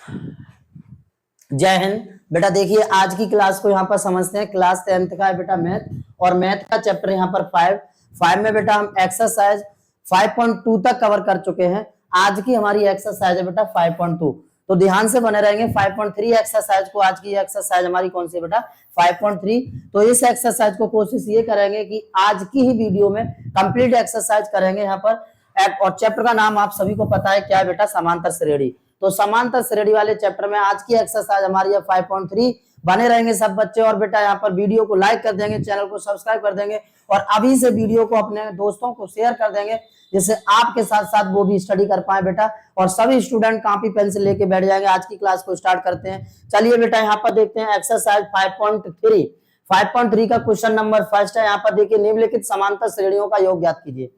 जय हिंद बेटा। देखिए आज की क्लास को यहाँ पर समझते हैं। क्लास 10th का है बेटा मैथ, और मैथ का चैप्टर यहाँ पर 5 में बेटा हम एक्सरसाइज 5.2 तक कवर कर चुके हैं। आज की हमारी एक्सरसाइज है बेटा 5.2, तो ध्यान से बने रहेंगे। 5.3 एक्सरसाइज को, आज की एक्सरसाइज हमारी कौन सी बेटा 5.3। तो इस एक्सरसाइज को कोशिश ये करेंगे कि आज की ही वीडियो में कंप्लीट एक्सरसाइज करेंगे यहाँ पर। और चैप्टर का नाम आप सभी को पता है क्या है बेटा, समांतर श्रेणी। तो समांतर श्रेणी वाले चैप्टर में आज की एक्सरसाइज हमारी है 5.3। बने रहेंगे सब बच्चे, और बेटा यहाँ पर वीडियो को लाइक कर देंगे, चैनल को सब्सक्राइब कर देंगे, और अभी से वीडियो को अपने दोस्तों को शेयर कर देंगे, जिससे आपके साथ साथ वो भी स्टडी कर पाए बेटा। और सभी स्टूडेंट कॉपी पेंसिल लेके बैठ जाएंगे। आज की क्लास को स्टार्ट करते हैं। चलिए बेटा यहाँ पर देखते हैं एक्सरसाइज 5.3 का क्वेश्चन नंबर फर्स्ट है। यहाँ पर देखिए, निम्नलिखित समांतर श्रेणियों का योग ज्ञात कीजिए,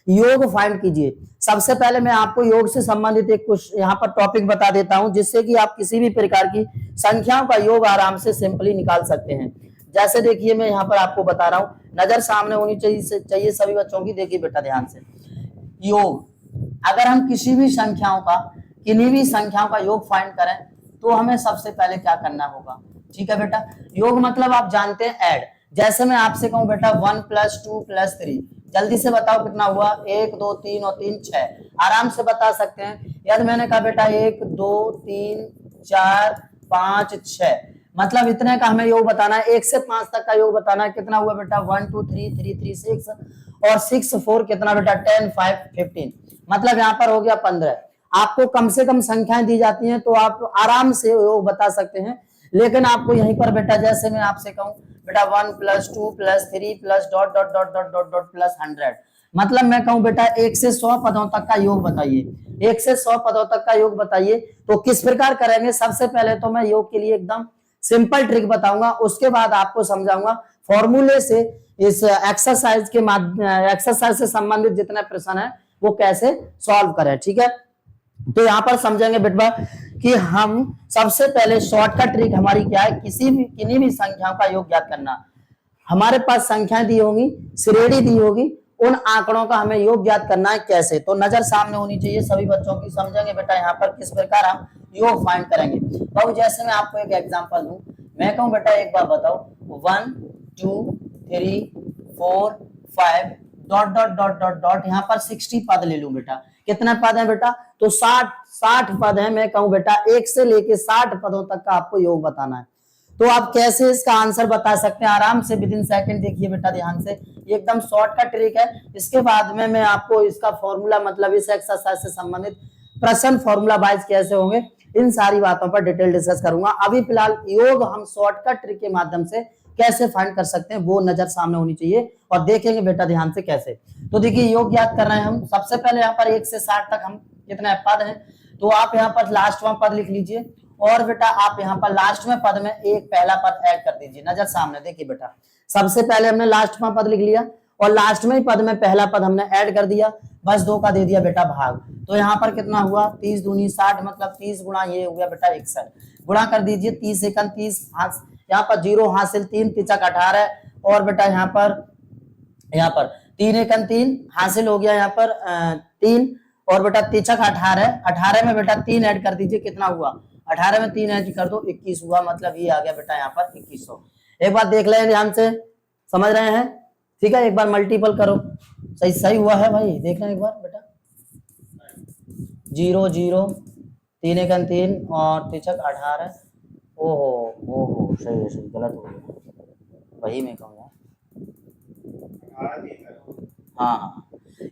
योग फाइंड कीजिए। सबसे पहले मैं आपको योग से संबंधित एक कुछ यहाँ पर टॉपिक बता देता हूं, जिससे कि आप किसी भी प्रकार की संख्याओं का योग आराम से सिंपली निकाल सकते हैं। जैसे देखिए मैं यहाँ पर आपको बता रहा हूं, नजर सामने होनी चाहिए सभी बच्चों की। देखिए बेटा ध्यान से, योग अगर हम किसी भी संख्याओं का, किन्हीं भी संख्याओं का योग फाइंड करें तो हमें सबसे पहले क्या करना होगा। ठीक है बेटा, योग मतलब आप जानते हैं ऐड। जैसे मैं आपसे कहूं बेटा 1 + 2 + 3, जल्दी से बताओ कितना हुआ। 1 2 3 और 3 6, आराम से बता सकते हैं। यदि मैंने कहा बेटा 1 2 3 4 5 6, मतलब इतने का हमें योग बताना है। 1 से 5 तक का योग बताना है। कितना हुआ बेटा 1 2 3 3 3 6, और 6 4 कितना बेटा 10 5 15, मतलब यहाँ पर हो गया 15। आपको कम से कम संख्याएं दी जाती हैं तो आप आराम से योग बता सकते हैं। लेकिन आपको यहीं पर बेटा, जैसे मैं आपसे कहूं बेटा 1 + 2 + 3 + ... +100, मतलब मैं कहूं बेटा 1 से 100 पदों तक का योग बताइए। 1 से 100 पदों तक का योग बताइए। तो किस प्रकार करेंगे, सबसे पहले तो मैं योग के लिए एकदम सिंपल ट्रिक बताऊंगा, उसके बाद आपको समझाऊंगा फॉर्मूले से इस एक्सरसाइज से संबंधित जितने प्रश्न है वो कैसे सॉल्व करें। ठीक है, तो यहाँ पर समझेंगे बेटा कि हम सबसे पहले शॉर्टकट ट्रिक हमारी क्या है, किन्हीं भी संख्याओं का योग ज्ञात करना। हमारे पास संख्याएं दी होंगी, श्रेणी दी होगी, उन आंकड़ों का हमें योग ज्ञात करना है। कैसे, तो नजर सामने होनी चाहिए सभी बच्चों की। समझेंगे बेटा यहाँ पर किस प्रकार हम योग फाइंड करेंगे। तो जैसे मैं आपको एक एग्जांपल दूं, मैं कहूं बेटा एक बार बताओ 1 2 3 4 5 ... यहाँ पर 60 पद ले लूं बेटा। कितने पद है बेटा, तो 60 पद है। मैं कहूं बेटा 1 से लेके 60 पदों तक का आपको योग बताना है। तो आप कैसे इसका आंसर बता सकते हैं आराम से विदिन सेकंड। देखिए बेटा ध्यान से, ये एकदम शॉर्टकट ट्रिक है। इसके बाद में मैं आपको इसका फॉर्मूला, मतलब इस एक्सरसाइज से संबंधित प्रश्न फॉर्मूला वाइज कैसे होंगे, इन सारी बातों पर डिटेल डिस्कस करूंगा। अभी फिलहाल योग हम शॉर्टकट ट्रिक के माध्यम से कैसे फाइंड कर सकते हैं वो नजर सामने होनी चाहिए, और देखेंगे बेटा ध्यान से कैसे। तो देखिए योग याद कर रहे हैं हम। सबसे पहले यहाँ पर 1 से 60 तक हम कितने पद हैं, तो आप यहाँ पर लास्ट में पद लिख लीजिए, और बेटा आप यहाँ पर लास्ट में पद में एक पहला पद ऐड कर दीजिए। नजर सामने देखिए बेटा, सबसे पहले हमने लास्ट में पद लिख लिया, और लास्ट में ही पद में पहला पद हमने ऐड कर दिया, बस 2 का दे दिया बेटा भाग। तो यहाँ पर कितना हुआ 30 दूनी 60, मतलब 30 गुणा ये हो गया बेटा 61। गुणा कर दीजिए, 30 एकम 30, यहाँ पर 0 हासिल 3 तिचक 18, और बेटा यहाँ पर 3 एकम 3 हासिल हो गया यहाँ पर 3, और बेटा तिचक 18 में बेटा 3 ऐड कर दीजिए। कितना हुआ 18 में 3 ऐड कर दो 21 हुआ, मतलब ये आ गया बेटा यहाँ पर 2100। एक बार देख लें ध्यान से, समझ रहे हैं। ठीक है, एक बार मल्टीपल करो, सही हुआ है भाई, देख रहे हैं एक बार बेटा। 0 0 3 एकम 3 और तिचक 18। ओहो सही गलत हो गया, वही मैं कहूँगा। हाँ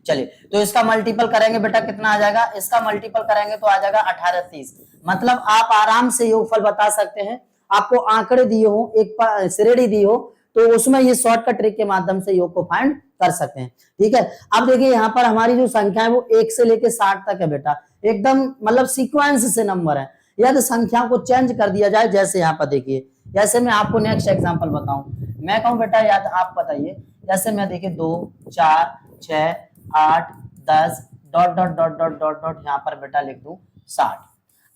चलिए, तो इसका मल्टीपल करेंगे बेटा कितना आ जाएगा, इसका मल्टीपल करेंगे तो आ जाएगा 18 30। मतलब आप आराम से योगफल बता सकते हैं। आपको आंकड़े दिए हो, एक श्रेणी दी हो, तो उसमें ये शॉर्टकट ट्रिक के माध्यम से योग को फाइंड कर सकते हैं। ठीक है, अब देखिए यहाँ पर हमारी जो संख्या है वो 1 से लेके 60 तक है बेटा, एकदम मतलब सीक्वेंस से नंबर है। यदि संख्या को चेंज कर दिया जाए, जैसे यहाँ पर देखिए, जैसे मैं आपको नेक्स्ट एग्जांपल बताऊं, मैं कहूं बेटा याद आप बताइए, जैसे मैं देखिए 2 4 6 8 10 ... यहाँ पर बेटा लिख दूं 60।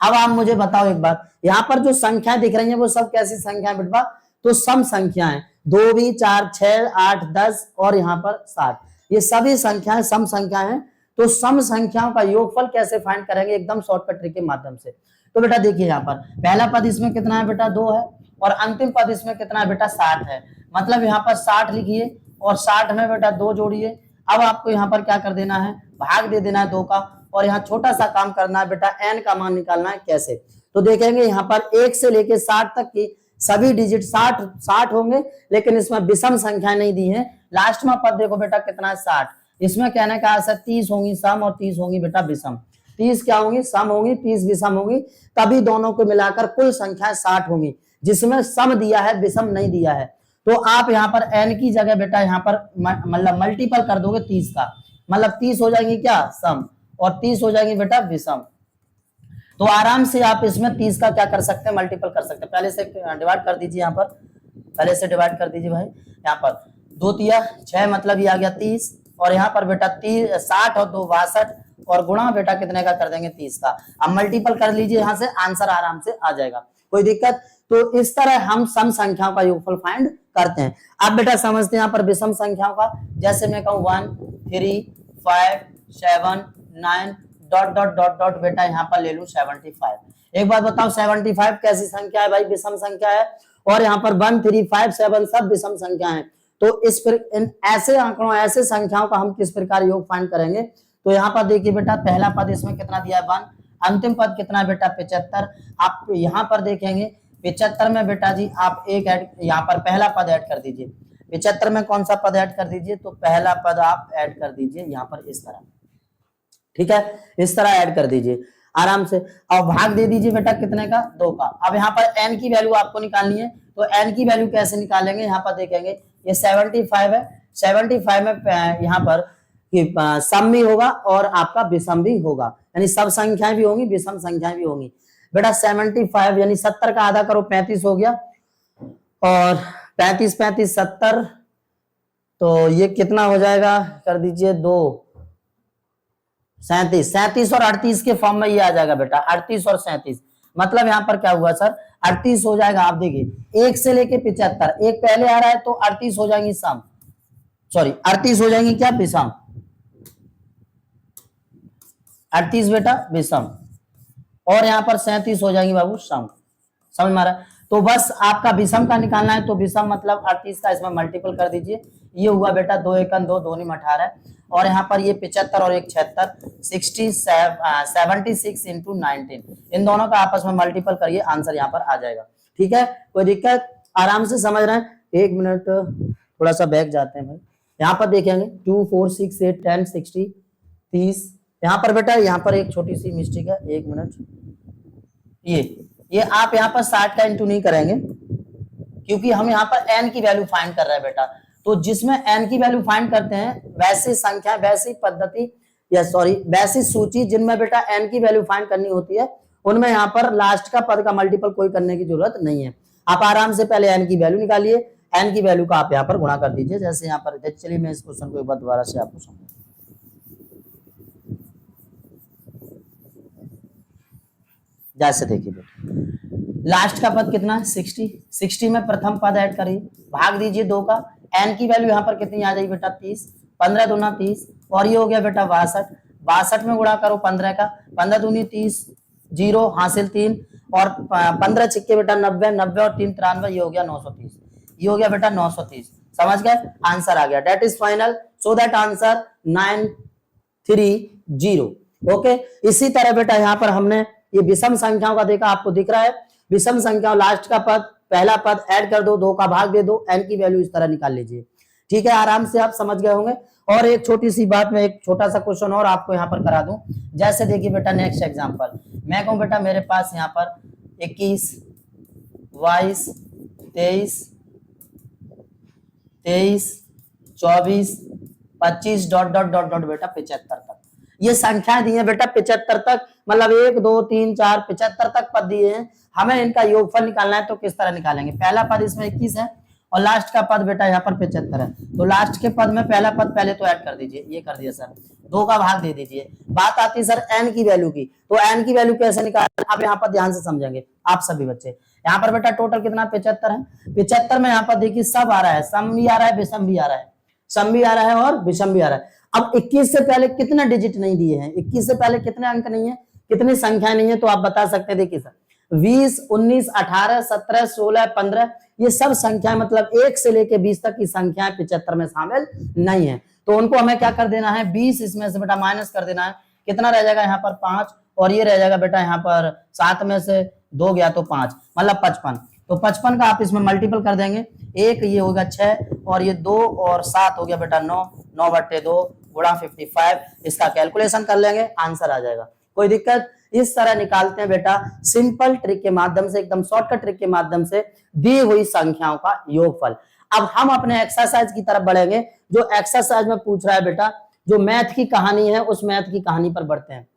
अब आप मुझे बताओ एक बात, यहाँ पर जो संख्या दिख रही है वो सब कैसी संख्या है बेटा, तो सम संख्या है। 2 भी 4 6 8 10 और यहाँ पर 60, ये सभी संख्याएं सम संख्या है। तो सम संख्याओं का योगफल कैसे फाइंड करेंगे, एकदम शॉर्टकट ट्रिक के माध्यम से। तो बेटा देखिए यहाँ पर पहला पद इसमें कितना है बेटा 2 है, और अंतिम पद इसमें कितना है बेटा 60 है। मतलब यहाँ पर 60 लिखिए और 60 में बेटा 2 जोड़िए। अब आपको यहाँ पर क्या कर देना है, भाग दे देना है 2 का, और यहाँ छोटा सा काम करना है बेटा n का मान निकालना है। कैसे, तो देखेंगे यहाँ पर 1 से लेके 60 तक की सभी डिजिट 60 होंगे, लेकिन इसमें विषम संख्या नहीं दी है। लास्ट में पद देखो बेटा कितना है 60, इसमें कहने का आशा 30 होंगी सम और 30 होंगी बेटा विषम। 30 क्या होंगी, सम होंगी, 30 विषम होंगी, तभी दोनों को मिलाकर कुल संख्या 60 होंगी, जिसमें सम दिया है विषम नहीं दिया है। तो आप यहाँ पर n की जगह बेटा यहाँ पर मतलब मल्टीपल कर दोगे 30 का, मतलब 30 हो जाएंगी क्या सम और 30 हो जाएंगी बेटा विषम। तो आराम से आप इसमें 30 का क्या कर सकते हैं, मल्टीपल कर सकते हैं। पहले से डिवाइड कर दीजिए, यहाँ पर पहले से डिवाइड कर दीजिए भाई। यहाँ पर 2 तिया 6 मतलब ये आ गया 30, और यहाँ पर बेटा 60 और 2 62, और गुणा बेटा कितने का कर देंगे 30 का। अब मल्टीपल कर लीजिए, यहाँ से आंसर आराम से आ जाएगा, कोई दिक्कत। तो इस तरह हम सम संख्याओं का योगफल फाइंड करते हैं। अब बेटा समझते हैं यहाँ पर विषम संख्याओं का। जैसे मैं कहूँ 1 3 5 7 9 डॉट डॉट डॉट डॉट बेटा यहाँ पर ले लूं 75। एक बात बताओ 75 कैसी संख्या है भाई, विषम संख्या है। और यहाँ पर 1 3 5 7 सब विषम संख्या है। तो इन ऐसे आंकड़ों ऐसे संख्याओं का हम किस प्रकार योग फाइंड करेंगे। तो यहाँ पर देखिए बेटा पहला पद इसमें कितना दिया है 1, अंतिम पद कितना है बेटा 75। आप यहाँ पर देखेंगे 75 में बेटा जी आप एक ऐड यहाँ पर पहला पद ऐड कर दीजिए। 75 में कौन सा पद ऐड कर दीजिए, तो पहला पद आप ऐड कर दीजिए यहाँ पर इस तरह, ठीक है, इस तरह ऐड कर दीजिए आराम से। और भाग दे दीजिए बेटा कितने का 2 का। अब यहाँ पर n की वैल्यू आपको निकालनी है, तो n की वैल्यू कैसे निकालेंगे, यहाँ पर देखेंगे ये 75 है, 75 में यहाँ पर सम भी होगा और आपका विषम भी होगा, यानी सब संख्याएं भी होंगी विषम संख्याएं भी होंगी। बेटा 75 यानी 70 का आधा करो 35 हो गया, और 35 35 70, तो ये कितना हो जाएगा कर दीजिए 2 37 और 38 के फॉर्म में ये आ जाएगा बेटा 38 और 37। मतलब यहाँ पर क्या हुआ सर 38 हो जाएगा। आप देखिए 1 से लेके 75, एक पहले आ रहा है तो 38 हो जाएंगी सम, सॉरी 38 हो जाएंगी क्या विषम, 38 बेटा विषम, और यहाँ पर 37 हो जाएंगी बाबू सम। समझ में आ रहा है। तो बस आपका विषम का निकालना है, तो विषम मतलब 38 का इसमें मल्टीपल कर दीजिए। ये हुआ बेटा 2 एकन 2 2 18, और यहाँ पर ये 75 और 1 76 76 इंटू 19, इन दोनों का आपस में मल्टीपल करिए, आंसर यहाँ पर आ जाएगा। ठीक है, कोई दिक्कत, आराम से समझ रहे हैं। एक मिनट थोड़ा सा बैक जाते हैं भाई। यहाँ पर देखेंगे 2 4 6 8 10 60 30। यहाँ पर बेटा यहाँ पर एक छोटी सी मिस्टेक है, एक मिनट, ये आप यहाँ पर 60 का इंटू नहीं करेंगे, क्योंकि हम यहाँ पर n की वैल्यू फाइंड कर रहे हैं बेटा। तो जिसमें n की वैल्यू फाइंड करते हैं वैसी संख्या वैसी पद्धति या सॉरी वैसी सूची जिनमें बेटा n की वैल्यू फाइंड करनी होती है, उनमें यहाँ पर लास्ट का पद का मल्टीपल कोई करने की जरूरत नहीं है। आप आराम से पहले n की वैल्यू निकालिए, n की वैल्यू का आप यहाँ पर गुणा कर दीजिए। जैसे यहाँ पर चलिए मैं इस क्वेश्चन को एक बार दोबारा से आपको समझाऊं। जैसे देखिए बेटा लास्ट का पद कितना है 60, 60 में प्रथम पद ऐड करिए, भाग दीजिए 2 का, n की वैल्यू यहाँ पर कितनी आ जाएगी बेटा 30, 15 दूना 30, और ये हो गया बेटा 62, 62 में गुणा करो 15 का, 15 दूनी 30, 0 हासिल 3, और 15 छिक्के बेटा 90, 90 और 3 93, ये हो गया 930, ये हो गया बेटा 930। समझ गए, आंसर आ गया। Date is final, so that answer 930। Okay, इसी तरह बेटा यहाँ पर हमने ये विषम संख्याओं का देखा, आपको दिख रहा है विषम संख्या, लास्ट का पद पहला पद ऐड कर दो, 2 का भाग दे दो, n की वैल्यू इस तरह निकाल लीजिए। ठीक है, आराम से आप समझ गए होंगे। और एक छोटी सी बात, मैं एक छोटा सा क्वेश्चन और आपको यहाँ पर करा दूं। जैसे देखिए बेटा नेक्स्ट एग्जांपल, मैं कहूँ बेटा मेरे पास यहाँ पर 21 22 23 23 24 25 डॉट डॉट डॉट डॉट बेटा 75 तक ये संख्याएं दी है बेटा 75 तक, मतलब 1 2 3 4 75 तक पद दिए हैं। हमें इनका योगफल निकालना है, तो किस तरह निकालेंगे। पहला पद इसमें 21 है और लास्ट का पद बेटा यहाँ पर 75 है, तो लास्ट के पद में पहला पद पहले तो ऐड कर दीजिए, ये कर दिया सर, 2 का भाग दे दीजिए। बात आती है सर n की वैल्यू की, तो n की वैल्यू कैसे निकालें, आप यहाँ पर ध्यान से समझेंगे आप सभी बच्चे। यहाँ पर बेटा टोटल कितना 75 है, 75 में यहाँ पर देखिए सब आ रहा है, सम भी आ रहा है विषम भी आ रहा है, सम भी आ रहा है और विषम भी आ रहा है। अब 21 से पहले कितने डिजिट नहीं दिए हैं, 21 से पहले कितने अंक नहीं है, कितनी संख्या नहीं है, तो आप बता सकते हैं। देखिए सर 20, 19, 18, 17, 16, 15 ये सब संख्या मतलब 1 से लेके 20 तक की संख्याएं 75 में शामिल नहीं है। तो उनको हमें क्या कर देना है, 20 इसमें से बेटा माइनस कर देना है, कितना रह जाएगा यहाँ पर 5, और ये रह जाएगा बेटा यहाँ पर 7 में से 2 गया तो 5 मतलब 55। तो 55 का आप इसमें मल्टीपल कर देंगे, एक ये होगा 6 और ये 2 और 7 हो गया बेटा 9, 9/2 गुणा 55, इसका कैलकुलेशन कर लेंगे, आंसर आ जाएगा। कोई दिक्कत? इस तरह निकालते हैं बेटा सिंपल ट्रिक के माध्यम से, एकदम शॉर्टकट ट्रिक के माध्यम से दी हुई संख्याओं का योगफल। अब हम अपने एक्सरसाइज की तरफ बढ़ेंगे। जो एक्सरसाइज में पूछ रहा है बेटा, जो मैथ की कहानी है उस मैथ की कहानी पर बढ़ते हैं।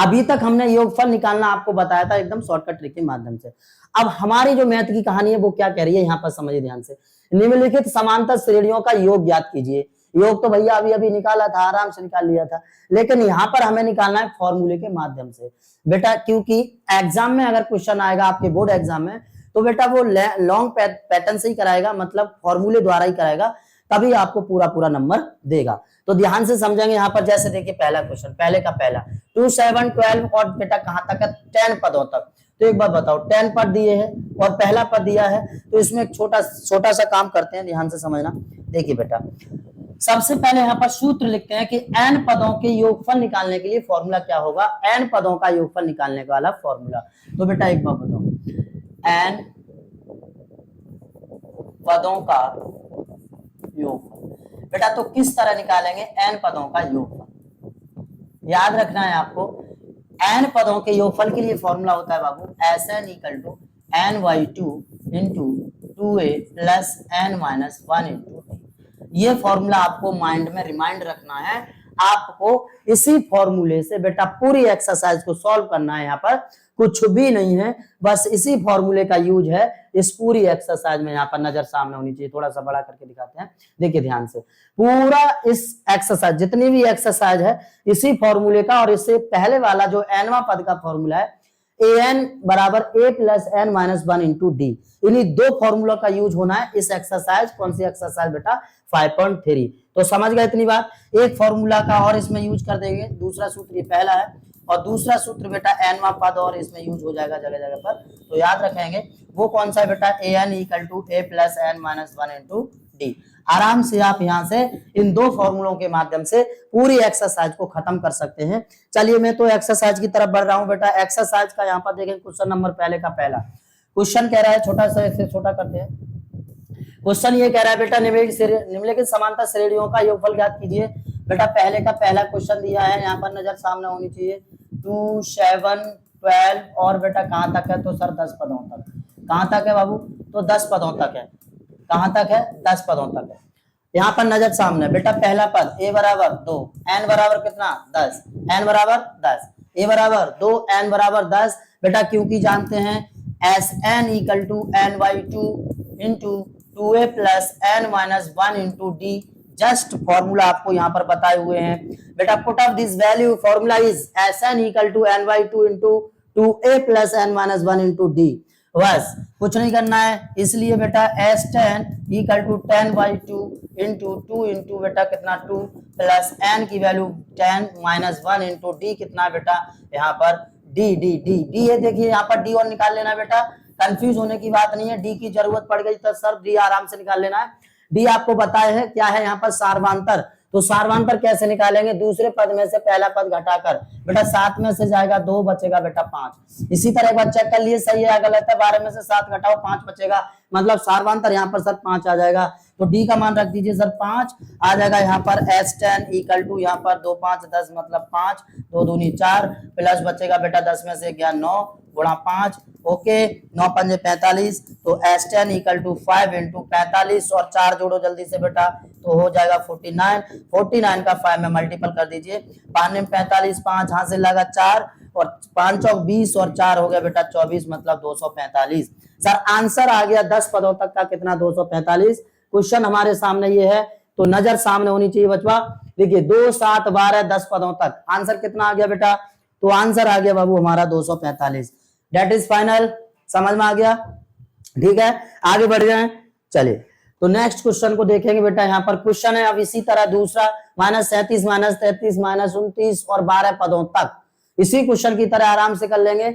अभी तक हमने योगफल निकालना आपको बताया था एकदम शॉर्टकट ट्रिक के माध्यम से। अब हमारी जो मैथ की कहानी है वो क्या कह रही है, यहाँ पर समझिए ध्यान से। निम्नलिखित समांतर श्रेणियों का योग ज्ञात कीजिए। योग तो भैया अभी अभी निकाला था, आराम से निकाल लिया था, लेकिन यहाँ पर हमें निकालना है फॉर्मूले के माध्यम से बेटा, क्योंकि एग्जाम में अगर क्वेश्चन आएगा आपके बोर्ड एग्जाम में तो बेटा वो लॉन्ग पैटर्न से ही कराएगा, मतलब फॉर्मूले द्वारा ही कराएगा, तभी आपको पूरा पूरा नंबर देगा। तो ध्यान से समझेंगे यहाँ पर। जैसे देखिए पहला क्वेश्चन, पहले का पहला 2, 7, 12 और बेटा कहां तक है, 10 पदों तक। तो एक बार बताओ 10 पद दिए हैं और पहला पद दिया है, तो इसमें एक छोटा सा काम करते हैं, ध्यान से समझना। देखिए बेटा सबसे पहले यहाँ पर सूत्र लिखते हैं कि n पदों के योगफल निकालने के लिए फॉर्मूला क्या होगा, n पदों का योगफल निकालने का वाला फॉर्मूला। तो बेटा एक बार बताओ, n पदों का योगफल बेटा तो किस तरह निकालेंगे, n पदों का योगफल याद रखना है आपको। n पदों के योगफल के लिए फॉर्मूला होता है बाबू Sn = n/2 × 2a + n-1 × t। ये फॉर्मूला आपको माइंड में रिमाइंड रखना है। आपको इसी फॉर्मूले से बेटा पूरी एक्सरसाइज को सॉल्व करना है, यहाँ पर कुछ भी नहीं है, बस इसी फॉर्मूले का यूज है इस पूरी एक्सरसाइज में। यहाँ पर नजर सामने होनी चाहिए, थोड़ा सा बड़ा करके दिखाते हैं। देखिए ध्यान से, पूरा इस एक्सरसाइज जितनी भी एक्सरसाइज है इसी फॉर्मूले का, और इससे पहले वाला जो nवां पद का फॉर्मूला है an = a + n-1 × d, इन्हीं दो फॉर्मूला का यूज होना है इस एक्सरसाइज। कौन सी एक्सरसाइज बेटा, 5.3। तो समझ गए इतनी बात। एक फॉर्मूला का और इसमें यूज कर देंगे, दूसरा सूत्र ये पहला है और दूसरा सूत्र बेटा nवां पद और इसमें यूज हो जाएगा जगह जगह पर, तो याद रखेंगे वो कौन सा है बेटा, an = a + n-1 × d। आराम से आप यहां से इन दो फॉर्मूलों के माध्यम से पूरी एक्सरसाइज को खत्म कर सकते हैं। चलिए मैं तो एक्सरसाइज की तरफ बढ़ रहा हूं बेटा। एक्सरसाइज का यहाँ पर देखें क्वेश्चन नंबर पहले का पहला क्वेश्चन कह रहा है, छोटा सा इसे छोटा करते हैं। क्वेश्चन ये कह रहा है बेटा निम्नलिखित समांतर श्रेणियों का योगफल ज्ञात कीजिए। बेटा पहले का पहला क्वेश्चन दिया है, यहाँ पर नजर सामने होनी चाहिए। 2, 7, 12 और बेटा कहां तक है, तो सर 10 पदों तक। कहां तक है बाबू, तो 10 पदों तक है। कहां तक है, 10 पदों तक है। यहाँ पर नजर सामने बेटा पहला पद a = 2, n = कितना 10, n = 10, a = 2, n = 10 बेटा, क्योंकि जानते हैं Sn = n/2 × 2a + n-1 × d। Just formula आपको यहाँ पर बताए हुए हैं बेटा। Put up this value, formula is Sn = n/2 × 2a + n-1 × d। बस कुछ नहीं करना है, इसलिए बेटा S10 = 10/2 × 2 × बेटा कितना 2 प्लस n की वैल्यू 10 - 1 × d कितना बेटा यहाँ पर d है। देखिए यहाँ पर d और निकाल लेना बेटा, कंफ्यूज होने की बात नहीं है। d की जरूरत पड़ गई तो सर d आराम से निकाल लेना है। d आपको बताया है क्या है यहाँ पर, सार्वधांतर। तो सार्वधांतर कैसे निकालेंगे, दूसरे पद में से पहला पद घटाकर बेटा 7 में से जाएगा 2, बचेगा बेटा 5। इसी तरह एक बार चेक कर लिए सही है या गलत है। 12 में से 7 घटाओ 5 बचेगा, मतलब सार्वधांतर यहाँ पर सर 5 आ जाएगा। तो डी का मान रख दीजिए सर 5 आ जाएगा। यहाँ पर S10 = यहाँ पर 2, 5, 10 मतलब 5, 2 दूनी 4 प्लस बचेगा बेटा 10 में से 9 गुणा 5, ओके 9 × 5 = 45। तो S10 = 5 × 45 और 4 जोड़ो जल्दी से बेटा, तो हो जाएगा 49 का 5 में मल्टीपल कर दीजिए। 5 में 45, 5 हाथ से लगा 4 और 5 चौक 20 और 4 हो गया बेटा 24, मतलब 245। सर आंसर आ गया 10 पदों तक का कितना, 245। क्वेश्चन हमारे सामने ये है, तो नजर सामने होनी चाहिए बचवा। देखिए 2, 7, 12, 10 पदों तक आंसर कितना आ गया बेटा, तो आंसर आ गया बाबू हमारा 245। डेट इज फाइनल, समझ में आ गया, ठीक है। आगे बढ़ जाए, चलिए। तो नेक्स्ट क्वेश्चन को देखेंगे बेटा। यहाँ पर क्वेश्चन है अब इसी तरह दूसरा, -37 -33 -29 और 12 पदों तक इसी क्वेश्चन की तरह आराम से कर लेंगे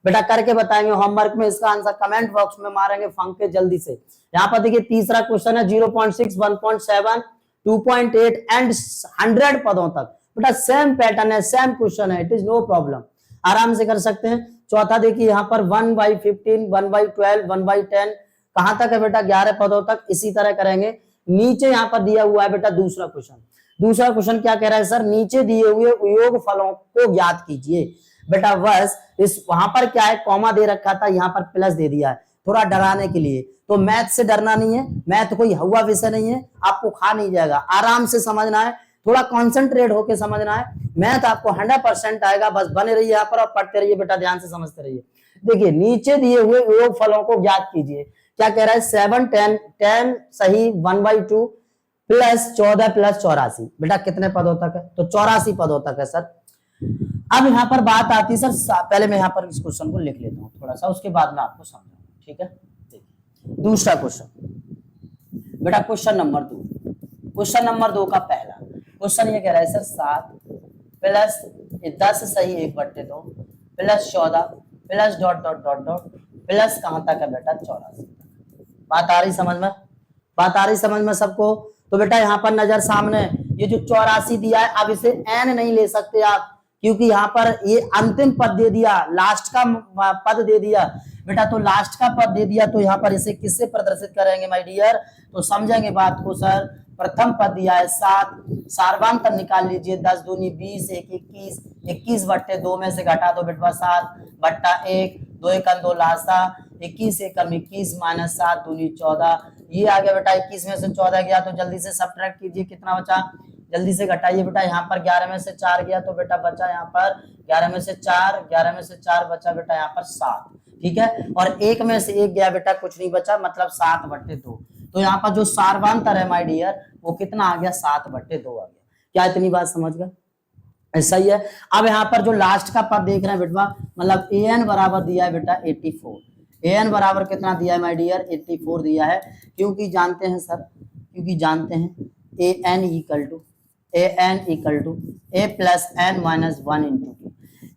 बेटा, करके बताएंगे होमवर्क में। इसका आंसर कमेंट बॉक्स में मारेंगे फंक के जल्दी से। यहाँ पर देखिए तीसरा क्वेश्चन है 0.6 1.7 2.8 एंड 100 पदों तक बेटा, सेम पैटर्न है, सेम क्वेश्चन है, इट इज नो प्रॉब्लम, आराम से कर सकते हैं। चौथा देखिए यहाँ पर 1/15 1/12 1/10 कहां तक है बेटा, 11 पदों तक, इसी तरह करेंगे। नीचे यहाँ पर दिया हुआ है बेटा दूसरा क्वेश्चन। दूसरा क्वेश्चन क्या कह रहा है सर, नीचे दिए हुए योग फलों को ज्ञात कीजिए बेटा। बस इस वहां पर क्या है, कॉमा दे रखा था, यहाँ पर प्लस दे दिया है थोड़ा डराने के लिए। तो मैथ से डरना नहीं है, मैथ कोई हुआ विषय नहीं है, आपको खा नहीं जाएगा, आराम से समझना है, थोड़ा कॉन्सेंट्रेट होकर समझना है। मैथ आपको 100% आएगा, बस बने रहिए यहाँ पर और पढ़ते रहिए बेटा, ध्यान से समझते रहिए। देखिए नीचे दिए हुए योग फलों को ज्ञात कीजिए। क्या कह रहा है, 7 10 सही 1/2 प्लस 14 प्लस 84 बेटा कितने पदों तक है, तो 84 पदों तक है सर। अब यहाँ पर बात आती है सर, पहले मैं यहाँ पर इस क्वेश्चन को लिख लेता हूँ थोड़ा सा, उसके बाद में आपको समझाऊंगा, ठीक है। देखिए दूसरा क्वेश्चन बेटा, क्वेश्चन नंबर 2, क्वेश्चन नंबर 2 का पहला क्वेश्चन ये कह रहा है सर 7 प्लस 10 सही 1/2 plus 14 plus dot dot dot dot plus कहां तक है बेटा, 84। बात आ रही समझ में, बात आ रही समझ में सबको। तो बेटा यहाँ पर नजर सामने ये जो 84 दिया है, अब इसे n नहीं ले सकते आप, क्योंकि यहाँ पर ये अंतिम पद दे दिया, लास्ट का पद दे दिया बेटा। तो लास्ट का पद दे दिया, तो यहाँ पर इसे किससे प्रदर्शित करेंगे माय डियर, तो समझेंगे बात को सर। प्रथम पद दिया है 7, सार्वधातुक निकाल लीजिए, 10 दूनी 20 1 21 21/2 में से घटा दो बेटा 7/1 2 1 2 लासा 21 1 21 माइनस 7 दूनी 14, ये आ गया बेटा। 21 में से 14 गया तो जल्दी से सब्ट्रैक्ट कीजिए, कितना बचा, जल्दी से घटाइए बेटा। यहाँ पर 11 में से 4 गया तो बेटा बचा यहाँ पर 11 में से 4, 11 में से 4 बचा बेटा यहाँ पर 7, ठीक है। और 1 में से 1 गया बेटा, कुछ नहीं बचा, मतलब 7/2। तो यहाँ पर जो सार्वधातुक है माय डियर, वो कितना आ गया, 7/2 आ गया। क्या इतनी बात समझ गए, सही है। अब यहाँ पर जो लास्ट का पद देख रहे हैं बेटा, मतलब an बराबर दिया है बेटा 84, an बराबर कितना दिया है माय डियर, 84 दिया है। क्योंकि जानते हैं सर, क्योंकि जानते हैं an equal to a plus n minus 1 into T.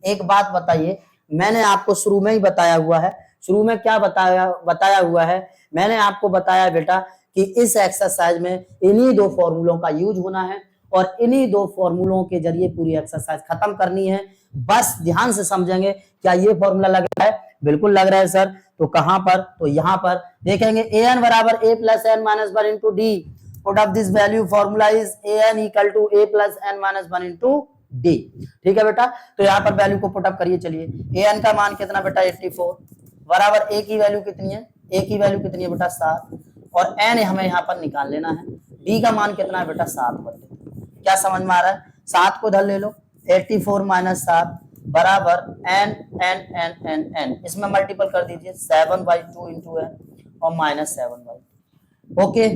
एक बात बताइए, मैंने आपको शुरू में ही बताया हुआ है, शुरू में क्या बताया हुआ है, मैंने आपको बताया बेटा कि इस एक्सरसाइज में इन्हीं 2 फॉर्मूलों का यूज होना है और इन्हीं 2 फॉर्मूलों के जरिए पूरी एक्सरसाइज खत्म करनी है। बस ध्यान से समझेंगे। क्या ये फॉर्मूला लग रहा है, बिल्कुल लग रहा है सर। तो कहां पर, तो यहां पर देखेंगे an बराबर a plus n minus 1 into D. Put of this value formula is an equal to a plus n minus 1 into D, ठीक है बेटा। तो यहाँ पर वैल्यू को पुट अप करिए। चलिए an का मान कितना बेटा 84 बराबर a की वैल्यू कितनी है, a की वैल्यू कितनी है बेटा 7, और n हमें यहाँ पर निकाल लेना है। d का मान कितना है बेटा 7/2। क्या समझ में आ रहा है, 7 को इधर ले लो, 84 माइनस 7 बराबर n, इसमें मल्टीपल कर दीजिए 7/2 इंटू n और माइनस 7/2। ओके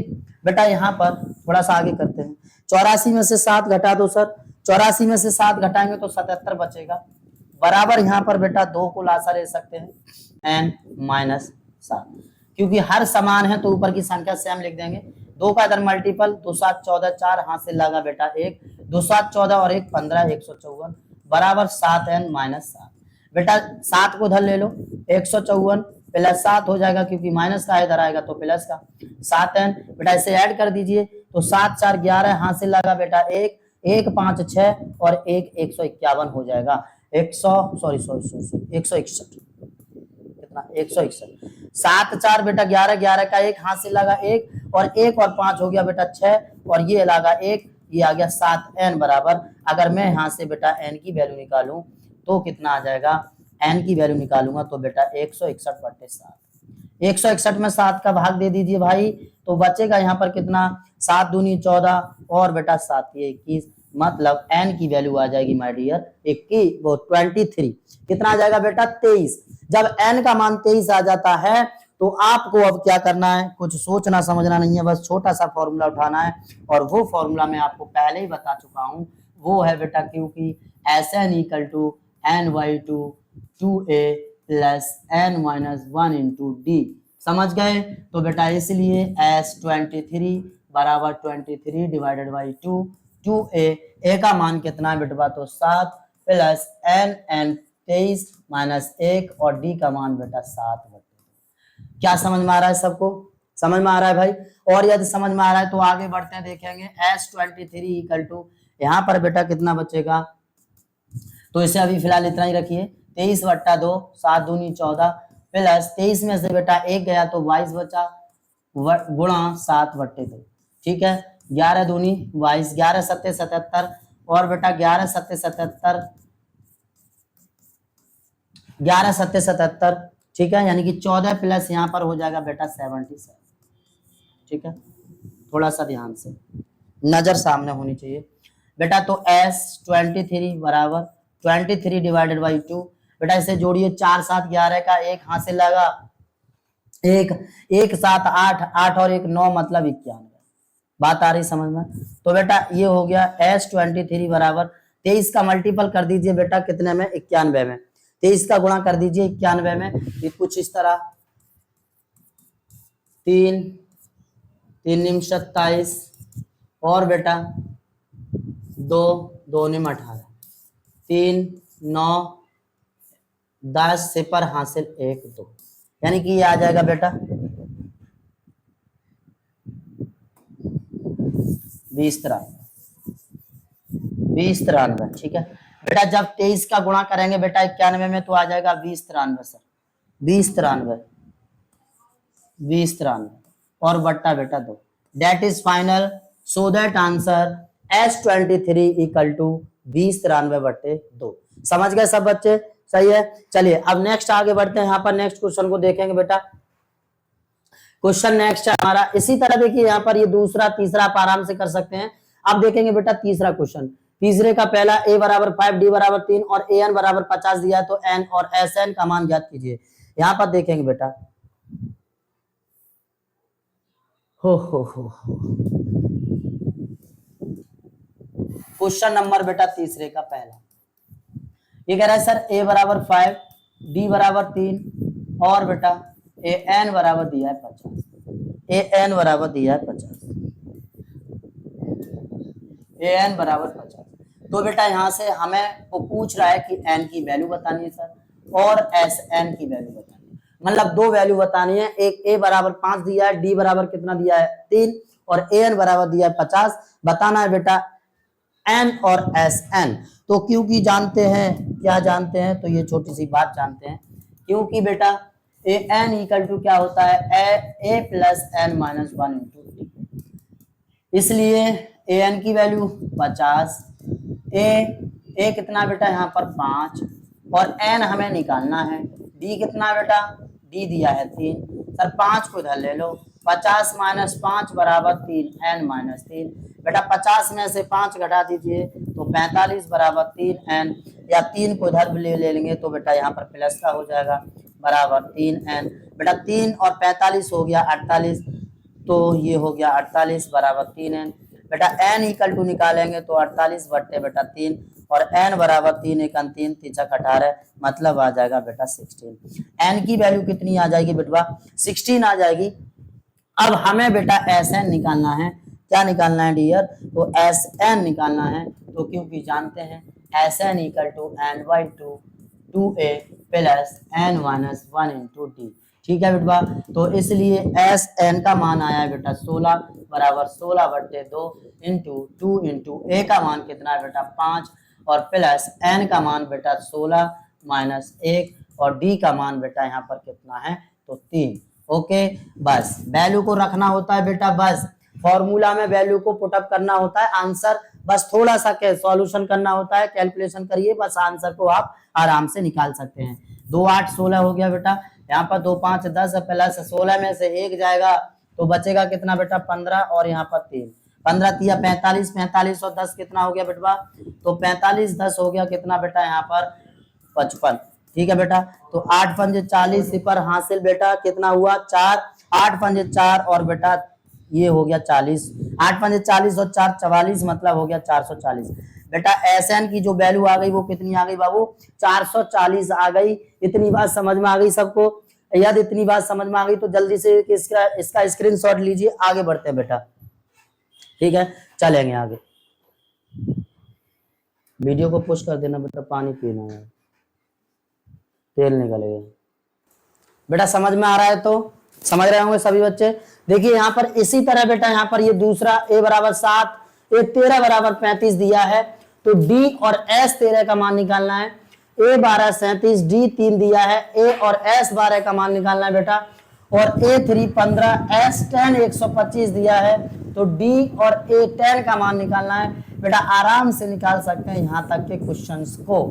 बेटा, यहाँ पर थोड़ा सा आगे करते हैं। 84 में से 7 घटा दो सर, 84 में से 7 घटाएंगे तो 77 बचेगा, बराबर यहाँ पर बेटा 2 को लासा ले सकते हैं n माइनस 7, क्योंकि हर समान है तो ऊपर की संख्या सेम लिख देंगे। 2 का इधर मल्टीपल, 2 7 14 4 हाथ से लगा बेटा 1, 2 7 14 और 1 15 154 बराबर 7n माइनस 7। बेटा 7 को इधर ले लो, 154 प्लस 7 हो जाएगा, क्योंकि माइनस का इधर आएगा तो प्लस का 7n। बेटा इसे ऐड कर दीजिए तो 7 4 11 हाथ से लगा बेटा 1 1 5 6 और 1 151 हो जाएगा। 161 कितना 161, 7 4 बेटा 11 11 का 1 हाथ से लगा 1 और 1 और 5 हो गया बेटा 6 और ये लगा 1, ये आ गया 7n बराबर। अगर मैं यहाँ से बेटा n की वैल्यू निकालूं तो कितना आ जाएगा, n की वैल्यू निकालूंगा तो बेटा 161/7, 161 में 7 का भाग दे दीजिए भाई, तो बचेगा यहाँ पर कितना 7 दूनी 14 और बेटा 7 21, मतलब n की वैल्यू आ जाएगी माय डियर 23। कितना आ जाएगा बेटा 23। जब n का मान 23 आ जाता है तो आपको अब क्या करना है, कुछ सोचना समझना नहीं है, बस छोटा सा फॉर्मूला उठाना है। और वो फॉर्मूला मैं आपको पहले ही बता चुका हूं, वो है बेटा क्योंकि Sn equal to n/2 2a plus n minus 1 into D समझ गए? तो बेटा इसलिए S23 बराबर 23 डिवाइडेड बाई 2, 2a, a का मान कितना है बेटवा? तो 7 प्लस n 23 माइनस 1 और d का मान बेटा 7। क्या समझ में आ रहा है सबको? समझ में आ रहा है भाई? और यदि समझ में आ रहा है तो आगे बढ़ते हैं, देखेंगे S23 इक्वल टू यहाँ पर बेटा कितना बचेगा? तो इसे अभी फिलहाल इतना ही रखिए, 23/2, 7 दूनी 14 प्लस 23 में से बेटा 1 गया तो 22 बचा गुणा 7/2, ठीक है। 11 दूनी 22, 11 सत्ते 77 और बेटा 11 सत्ते 77, 11 सत्ते 77, ठीक है, यानी कि 14 प्लस यहाँ पर हो जाएगा बेटा 77, ठीक है। थोड़ा सा ध्यान से नजर सामने होनी चाहिए बेटा। तो S23 बराबर 23 डिवाइडेड बाई 2, बेटा इसे जोड़िए, 4 7 11 का 1 हासिल लगा, 1 1 7 8, 8 और 1 9 मतलब 91। बात आ रही समझ में? तो बेटा ये हो गया S23 बराबर 23 का मल्टीपल कर दीजिए बेटा कितने में? 91 में। 23 का गुणा कर दीजिए 91 में, ये कुछ इस तरह 3 3 निम 27 और बेटा 2 2 निम 18, 3 9 10 सिपर हासिल 1 2, यानी कि ये आ जाएगा बेटा 20 93, ठीक है बेटा। जब 23 का गुणा करेंगे बेटा 91 में तो आ जाएगा 20 93 सर, 20 93 और बट्टा बेटा 2, that is final. So that answer S23 equal to 20 93/2। समझ गए सब बच्चे? सही है। चलिए अब नेक्स्ट आगे बढ़ते हैं, यहाँ पर नेक्स्ट क्वेश्चन को देखेंगे बेटा। क्वेश्चन नेक्स्ट है हमारा इसी तरह, देखिए यहाँ पर ये दूसरा तीसरा आप आराम से कर सकते हैं। अब देखेंगे बेटा तीसरा क्वेश्चन, तीसरे का पहला a बराबर 5, d बराबर 3 और an बराबर 50 दिया है, तो n और sn का मान ज्ञात कीजिए। यहाँ पर देखेंगे बेटा, हो क्वेश्चन नंबर बेटा तीसरे का पहला, ये कह रहा है सर a बराबर 5, d बराबर 3 और बेटा an बराबर दिया है 50, an बराबर दिया है 50, an बराबर 50। तो बेटा यहाँ से हमें वो पूछ रहा है कि n की वैल्यू बतानी है सर और sn की वैल्यू बतानी है, मतलब दो वैल्यू बतानी है। एक a बराबर 5 दिया है, d बराबर कितना दिया है 3 और an बराबर दिया है 50। बताना है बेटा n और sn। तो क्योंकि जानते हैं, क्या जानते हैं? तो ये छोटी सी बात जानते हैं, क्योंकि बेटा an इक्वल टू क्या होता है? a plus n minus 1 into T. इसलिए an की वैल्यू 50, a कितना बेटा यहाँ पर 5 और n हमें निकालना है, d कितना बेटा? d दिया है 3, सर 5 को इधर ले लो, 50 माइनस 5 बराबर 3, n माइनस 3, बेटा 50 में से 5 घटा दीजिए तो 45 बराबर 3n, या 3 को इधर भी ले लेंगे तो बेटा यहाँ पर प्लस का हो जाएगा बराबर 3n। बेटा 3 और 45 हो गया 48, तो ये हो गया 48 बराबर 3n। बेटा n इक्वल टू निकालेंगे तो 48 बट्टे बेटा 3 और n बराबर 3 1 3 3 18, मतलब आ जाएगा बेटा 16। n की वैल्यू कितनी आ जाएगी बेटवा? 16 आ जाएगी। अब हमें बेटा Sn निकालना है, क्या निकालना है डियर? तो Sn निकालना है, तो क्योंकि जानते हैं Sn equal to n/2 2a plus n minus 1 into d, ठीक है बेटवा। तो इसलिए Sn का मान आया है बेटा 16 बराबर 16/2 इंटू 2 इंटू a का मान कितना है बेटा 5 और प्लस n का मान बेटा 16 माइनस 1 और d का मान बेटा यहाँ पर कितना है? तो 3। ओके, बस वैल्यू को रखना होता है बेटा, बस फॉर्मूला में वैल्यू को पुटअप करना होता है, आंसर बस थोड़ा सा सॉल्यूशन करना होता है, कैलकुलेशन करिए, बस आंसर को आप आराम से निकाल सकते हैं। 2 8 16 हो गया बेटा, यहाँ पर 2 5 10 प्लस 16 में से 1 जाएगा तो बचेगा कितना बेटा 15 और यहाँ पर 3, 15 तिया 45, 45 और 10 कितना हो गया बेटवा? तो 45 10 हो गया कितना बेटा यहाँ पर 55, ठीक है बेटा। तो 8 पंजे 40 पर हासिल बेटा कितना हुआ 4, 8 पंजे 4 और बेटा ये हो गया 40, 8 पंजे 40 और 4 44, मतलब हो गया 440। बेटा Sn की जो वैल्यू आ गई वो कितनी आ गई बाबू? 440 आ गई। इतनी बात समझ में आ गई सबको? यदि इतनी बात समझ में आ गई तो जल्दी से इसका स्क्रीनशॉट लीजिए, आगे बढ़ते हैं बेटा। ठीक है, चलेंगे आगे। वीडियो को पुश कर देना बेटा, पानी पीना है, तेल निकलेगा बेटा। समझ में आ रहा है तो समझ रहे होंगे सभी बच्चे। देखिए यहाँ पर इसी तरह बेटा, यहाँ पर ये दूसरा a बराबर 7, a 13 बराबर 35 दिया है, तो d और s 13 का मान निकालना है। a 12 37, d 3 दिया है, a और s 12 का मान निकालना है बेटा। और a 3 15, s 10 125 दिया है, तो d और a 10 का मान निकालना है बेटा। आराम से निकाल सकते हैं यहाँ तक के क्वेश्चंस को।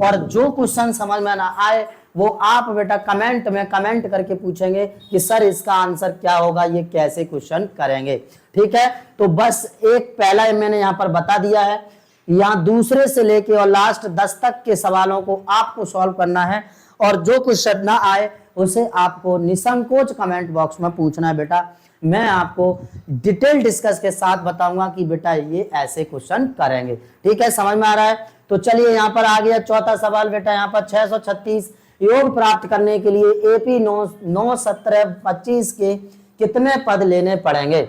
और जो क्वेश्चन समझ में ना आए वो आप बेटा कमेंट में कमेंट करके पूछेंगे कि सर इसका आंसर क्या होगा, ये कैसे क्वेश्चन करेंगे। ठीक है, तो बस एक पहला मैंने यहाँ पर बता दिया है। यहाँ दूसरे से लेके और लास्ट 10 तक के सवालों को आपको सॉल्व करना है, और जो क्वेश्चन ना आए उसे आपको निसंकोच कमेंट बॉक्स में पूछना है बेटा। मैं आपको डिटेल डिस्कस के साथ बताऊंगा कि बेटा ये ऐसे क्वेश्चन करेंगे। ठीक है, समझ में आ रहा है। तो चलिए यहाँ पर आ गया चौथा सवाल बेटा। यहाँ पर 636 योग प्राप्त करने के लिए एपी 9 17 25 के कितने पद लेने पड़ेंगे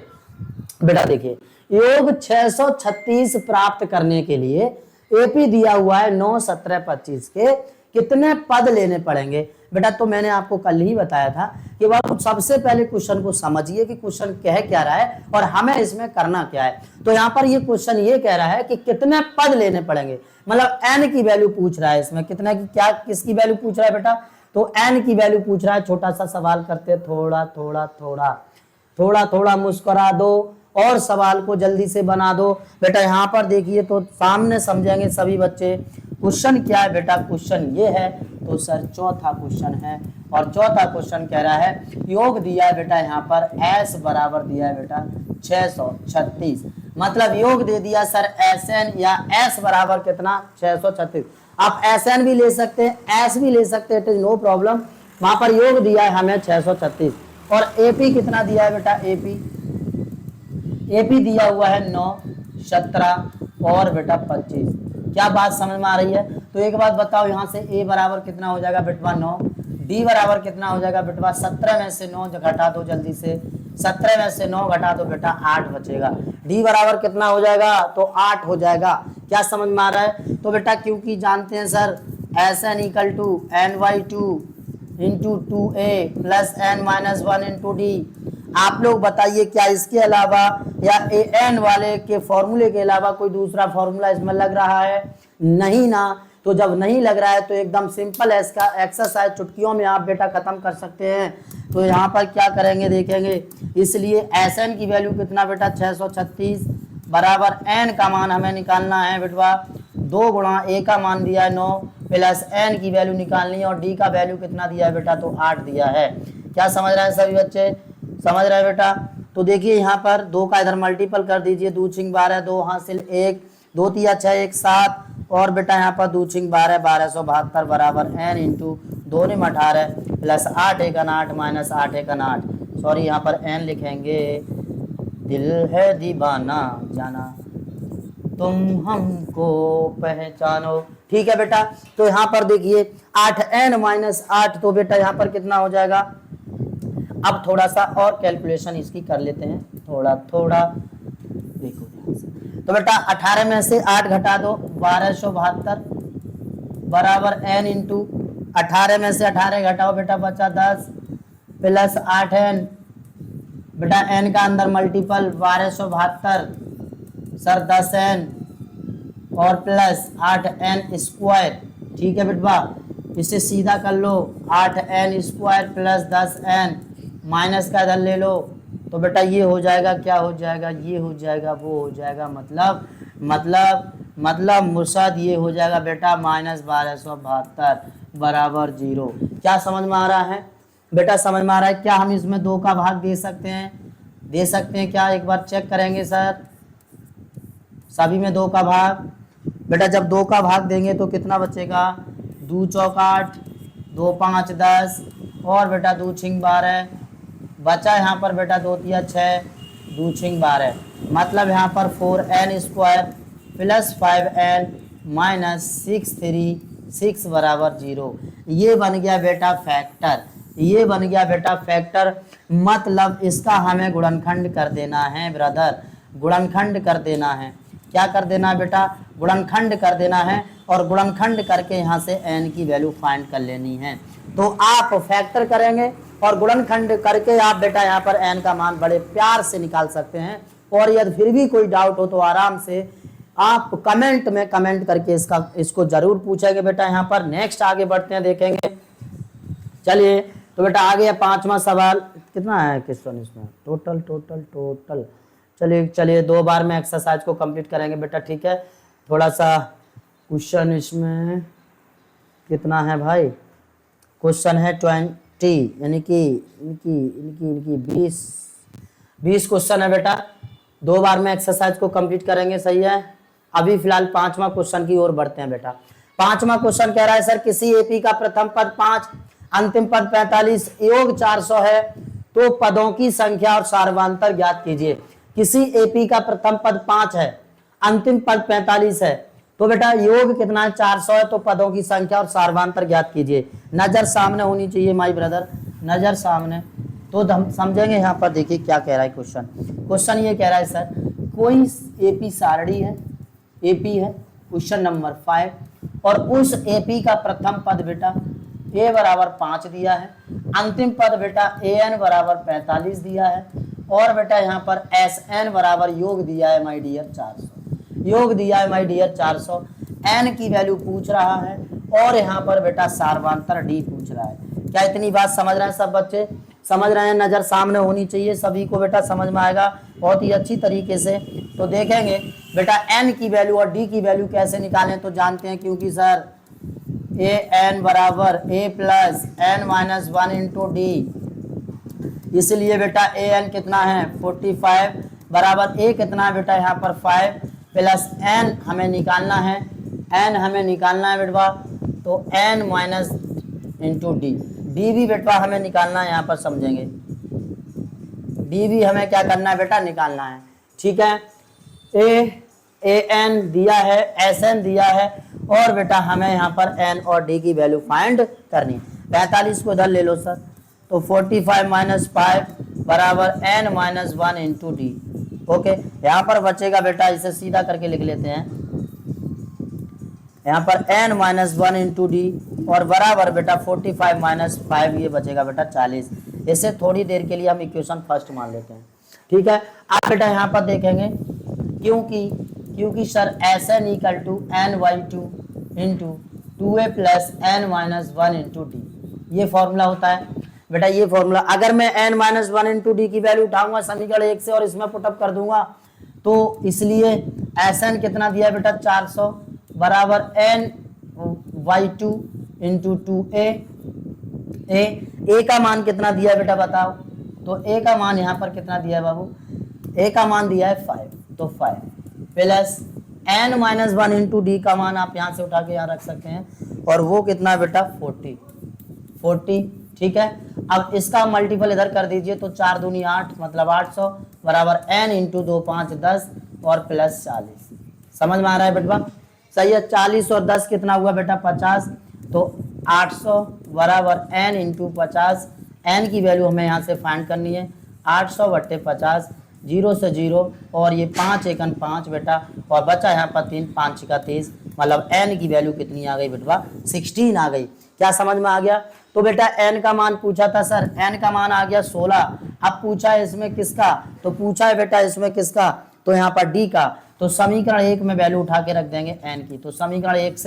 बेटा। देखिए योग 636 प्राप्त करने के लिए एपी दिया हुआ है 9 17 25 के कितने पद लेने पड़ेंगे बेटा। तो मैंने आपको कल ही बताया था कि बाबू सबसे पहले क्वेश्चन को समझिए कि क्वेश्चन कह क्या रहा है और हमें इसमें करना क्या है। तो यहाँ पर ये क्वेश्चन ये कह रहा है कि कितने पद लेने पड़ेंगे, मतलब n की वैल्यू पूछ रहा है। इसमें कितना की क्या किसकी वैल्यू पूछ रहा है बेटा, तो n की वैल्यू पूछ रहा है। छोटा सा सवाल करते हैं, थोड़ा थोड़ा थोड़ा थोड़ा थोड़ा मुस्कुरा दो और सवाल को जल्दी से बना दो बेटा। यहाँ पर देखिए तो सामने समझेंगे सभी बच्चे। क्वेश्चन क्या है बेटा, क्वेश्चन ये है, तो सर चौथा क्वेश्चन है। और चौथा क्वेश्चन कह रहा है योग दिया है बेटा, यहाँ पर s बराबर दिया है बेटा 636, मतलब योग दे दिया सर Sn या s बराबर कितना 636। आप Sn भी ले सकते हैं, s भी ले सकते हैं, इट इज नो प्रॉब्लम। वहां पर योग दिया है हमें 636 और AP कितना दिया है बेटा, AP दिया हुआ है 9 17 और बेटा 25। क्या बात समझ में आ रही है। तो एक बात बताओ, यहाँ से A बराबर कितना हो जाएगा बेटवा 9, D बराबर कितना हो जाएगा बेटवा 17 में से 9 घटा दो जल्दी से, 17 में से 9 घटा दो बेटा 8 बचेगा। D बराबर कितना हो जाएगा, तो 8 हो जाएगा। क्या समझ में आ रहा है। तो बेटा क्योंकि जानते हैं sir Sn equal to n/2 into 2a plus n-1 into d। आप लोग बताइए क्या इसके अलावा या an वाले के फॉर्मूले के अलावा कोई दूसरा फॉर्मूला इसमें लग रहा है, नहीं ना। तो जब नहीं लग रहा है तो एकदम सिंपल है, इसका एक्सरसाइज चुटकियों में आप बेटा खत्म कर सकते हैं। तो यहाँ पर क्या करेंगे देखेंगे, इसलिए Sn की वैल्यू कितना बेटा 636 बराबर n का मान हमें निकालना है बेटवा 2 गुणा a का मान दिया है 9 प्लस n की वैल्यू निकालनी है, और d का वैल्यू कितना दिया है बेटा, तो 8 दिया है। क्या समझ रहे हैं सभी बच्चे, समझ रहे हैं बेटा। तो देखिए यहाँ पर 2 का इधर मल्टीपल कर दीजिए, 2 छिंग 12 2 हासिल 1 2 तिया 6 1 7 और बेटा यहाँ पर 2 छिंग 12 1272 बराबर n इंटू 2 ने 18 प्लस 8 1 8 माइनस 8 1 8, सॉरी यहाँ पर n लिखेंगे। दिल है दीवाना जाना तुम हमको पहचानो। ठीक है बेटा। तो यहाँ पर देखिए 8n माइनस 8, तो बेटा यहाँ पर कितना हो जाएगा। अब थोड़ा सा और कैलकुलेशन इसकी कर लेते हैं, थोड़ा थोड़ा देखो ध्यान से। तो बेटा 18 में से 8 घटा दो 1272 बराबर n इंटू 18 में से 18 घटाओ बेटा बचा 10 प्लस 8n बेटा n का अंदर मल्टीपल 1272 सर 10n और प्लस 8n स्क्वायर। ठीक है बेटवा, इसे सीधा कर लो 8n square plus 10n minus का इधर ले लो, तो बेटा ये हो जाएगा, क्या हो जाएगा, ये हो जाएगा, वो हो जाएगा, मतलब मुर्शद ये हो जाएगा बेटा माइनस 1272 बराबर 0। क्या समझ में आ रहा है बेटा, समझ में आ रहा है। क्या हम इसमें 2 का भाग दे सकते हैं, दे सकते हैं क्या, एक बार चेक करेंगे सर। सभी में 2 का भाग बेटा, जब 2 का भाग देंगे तो कितना बचेगा, 2 चौक 8 2 5 10 और बेटा 2 छिंग 12 बचा यहाँ पर बेटा 2 तिया 6 2 छिंग 12, मतलब यहाँ पर 4n square plus 5n minus 6 3 6 बराबर 0। ये बन गया बेटा फैक्टर, ये बन गया बेटा फैक्टर, मतलब इसका हमें गुणनखंड कर देना है ब्रदर, गुणनखंड कर देना है। क्या कर देना है बेटा, गुणनखंड कर देना है, और गुणनखंड करके यहाँ से n की वैल्यू फाइंड कर लेनी है। तो आप फैक्टर करेंगे और गुणनखंड करके आप बेटा यहाँ पर n का मान बड़े प्यार से निकाल सकते हैं। और यदि फिर भी कोई डाउट हो तो आराम से आप कमेंट में कमेंट करके इसको जरूर पूछेंगे बेटा। यहाँ पर नेक्स्ट आगे बढ़ते हैं, देखेंगे। चलिए तो बेटा आगे 5वां सवाल, कितना है क्वेश्चन इसमें, टोटल। चलिए 2 बार में एक्सरसाइज को कंप्लीट करेंगे बेटा, ठीक है। थोड़ा सा क्वेश्चन इसमें कितना है भाई, क्वेश्चन है 20, यानी कि इनकी 20 क्वेश्चन है बेटा। 2 बार में एक्सरसाइज को कंप्लीट करेंगे, सही है। अभी फिलहाल 5वां क्वेश्चन की ओर बढ़ते हैं बेटा। 5वां क्वेश्चन कह रहा है सर, किसी एपी का प्रथम पद 5, अंतिम पद 45, योग 400 है, तो पदों की संख्या और सार्वधानिक ज्ञात कीजिए। किसी एपी का प्रथम पद 5 है, अंतिम पद 45 है, तो बेटा योग कितना है, 400 है, तो पदों की संख्या और सार्वधानिक ज्ञात कीजिए। नजर सामने होनी चाहिए माय ब्रदर, नजर सामने, तो हम समझेंगे। यहाँ पर देखिए क्या कह रहा है क्वेश्चन ये कह रहा है सर, कोई एपी सारणी है, एपी है, क्वेश्चन नंबर 5, और उस एपी का प्रथम पद बेटा a बराबर 5 दिया है, अंतिम पद बेटा an बराबर 45 दिया है, और बेटा यहाँ पर sn बराबर योग दिया है माय डियर 400, योग दिया है माय डियर 400, n की वैल्यू पूछ रहा है, और यहाँ पर बेटा सार्वधानिक d पूछ रहा है। क्या इतनी बात समझ रहे हैं सब बच्चे, समझ रहे हैं? नजर सामने होनी चाहिए सभी को बेटा, समझ में आएगा बहुत ही अच्छी तरीके से। तो देखेंगे बेटा n की वैल्यू और d की वैल्यू कैसे निकालें, तो जानते हैं, क्योंकि सर a n बराबर a plus n minus 1 into D, इसलिए बेटा a n कितना है 45 बराबर a कितना है बेटा यहाँ पर 5 प्लस n हमें निकालना है, n हमें निकालना है बेटा, तो n minus into D, D भी बेटा हमें निकालना है, यहाँ पर समझेंगे, डी भी हमें क्या करना है बेटा, निकालना है, ठीक है। a n दिया है, एस एन दिया है, और बेटा हमें यहाँ पर n और d की वैल्यू फाइंड करनी है। 45 को इधर ले लो सर, तो 45 माइनस 5 बराबर n minus 1 into D. Okay, यहाँ पर बचेगा बेटा, इसे सीधा करके लिख लेते हैं, यहाँ पर n माइनस 1 इंटू डी, और बराबर बेटा 45 माइनस 5, ये बचेगा बेटा 40। इसे थोड़ी देर के लिए हम इक्वेशन फर्स्ट मान लेते हैं, ठीक है। आप बेटा यहाँ पर देखेंगे, क्योंकि sir s n equal to n by 2 into 2a plus n minus 1 into d, ये फॉर्मूला होता है बेटा, ये फॉर्मूला। अगर मैं n माइनस 1 इंटू डी की वैल्यू उठाऊंगा समीकरण 1 से और इसमें पुटअप कर दूंगा, तो इसलिए एस एन कितना दिया बेटा 400 बराबर n बाई 2 इंटू 2a, ए का मान कितना दिया बेटा बताओ, तो a का मान यहाँ पर कितना दिया है बाबू, a का मान दिया है 5, तो 5 plus n minus 1 into D का मान आप यहाँ से उठा के यहाँ रख सकते हैं, और वो कितना है बेटा 40, ठीक है। अब इसका मल्टीपल इधर कर दीजिए, तो 4 दूनी 8 मतलब 800 बराबर n इंटू 2 5 10 और प्लस 40, समझ में आ रहा है बेटा, सही है। 40 और 10 कितना हुआ बेटा 50, तो 800 बराबर n इंटू 50, n की वैल्यू हमें यहाँ से फाइंड करनी है, 800 बट्टे 50, 0 से 0, और ये 5 एकन 5 बेटा, और बचा यहाँ पर 3, 5 का 30, मतलब n की वैल्यू कितनी आ गई बेटा 16 आ गई। क्या समझ में आ गया? तो बेटा n का मान पूछा था सर, n का मान आ गया 16, अब पूछा है इसमें किसका, तो पूछा है बेटा इसमें किसका, तो यहाँ पर d का, तो समीकरण 1 में वैल्यू उठा के रख देंगे n की, तो समीकरण 1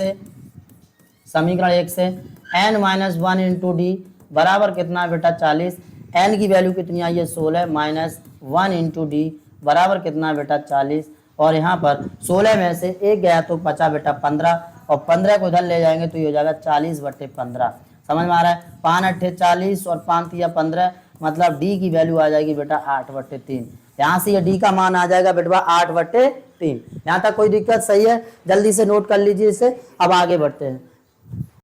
से n माइनस 1 इंटू डी बराबर कितना है बेटा 40, n की वैल्यू कितनी आई है 16 माइनस 1 इंटू डी बराबर कितना है बेटा 40, और यहाँ पर 16 में से 1 गया तो बचा बेटा 15, और 15 को इधर ले जाएंगे तो ये हो जाएगा 40 बट्टे 15, समझ में आ रहा है। 5 अट्ठे 40 और 5 या 15, मतलब डी की वैल्यू आ जाएगी बेटा 8 बट्टे 3, यहाँ से ये डी का मान आ जाएगा बेटा 8 बट्टे 3। यहाँ तक कोई दिक्कत? सही है, जल्दी से नोट कर लीजिए इसे। अब आगे बढ़ते हैं।